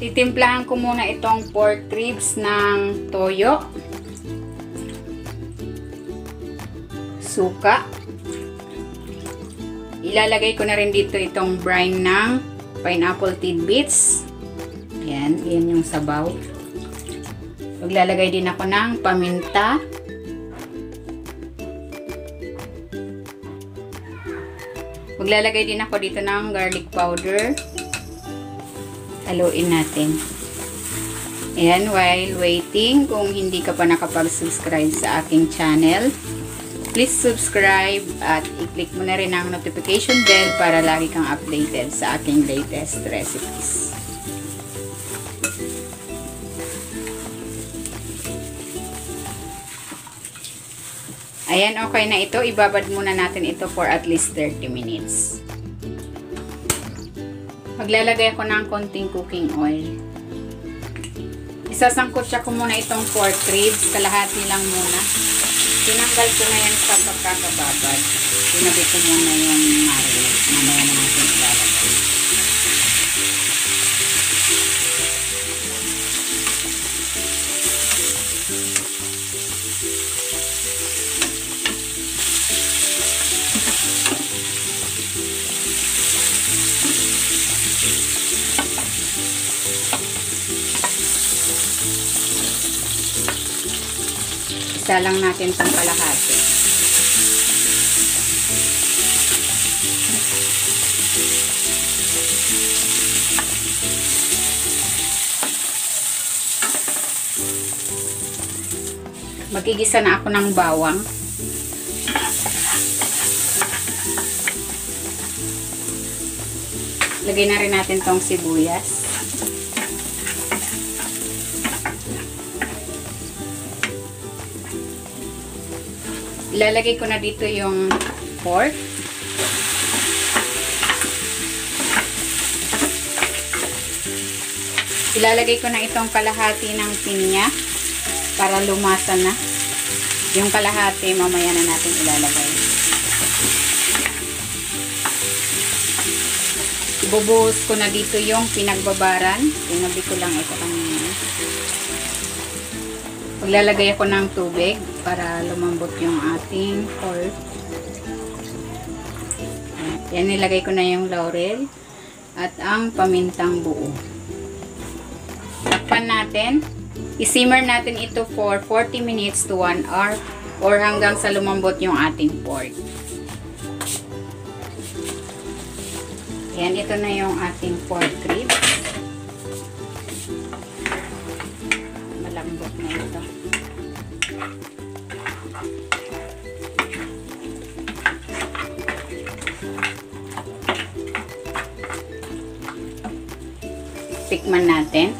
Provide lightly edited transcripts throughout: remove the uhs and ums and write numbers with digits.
Titimplahan ko muna itong pork ribs ng toyo, suka. Ilalagay ko na rin dito itong brine ng pineapple tidbits. Yan yung sabaw. Maglalagay din ako ng paminta. Maglalagay din ako dito ng garlic powder. Haluin natin. Ayan, while waiting, kung hindi ka pa nakapag-subscribe sa aking channel, please subscribe at i-click mo na rin ang notification bell para lagi kang updated sa aking latest recipes. Ayan, okay na ito. Ibabad muna natin ito for at least 30 minutes. Maglalagay ako ng konting cooking oil. Isasangkot siya ko muna itong pork ribs. Kalahati lang muna. Tinanggal ko na yan sa pagkakababad. Tinabi ko muna yung marinade. Mamaya na natin ilalagay. Isa lang natin itong kalahati. Magigisa na ako ng bawang. Lagay na rin natin itong sibuyas. Ilalagay ko na dito yung pork. Ilalagay ko na itong kalahati ng pinya para lumasa na. Yung kalahati mamaya na natin ilalagay. Ibubuhos ko na dito yung pinagbabaran. Tinabi ko lang ito kanina. Maglalagay ako ng tubig para lumambot yung ating pork. Yan, nilagay ko na yung laurel at ang pamintang buo. Takpan natin. I-simmer natin ito for 40 minutes to 1 hour or hanggang sa lumambot yung ating pork. Yan, ito na yung ating pork ribs. Malambot na ito. Tikman natin.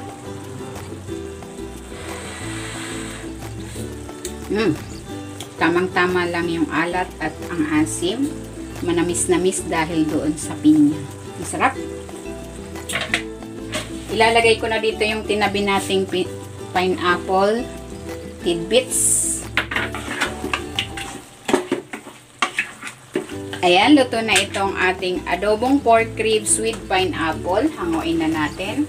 Tamang-tama lang yung alat at ang asim. Manamis-namis dahil doon sa pinya. Masarap. Ilalagay ko na dito yung tinabi nating pineapple tidbits. Ayan, luto na itong ating adobong pork ribs with pineapple. Hanguin na natin.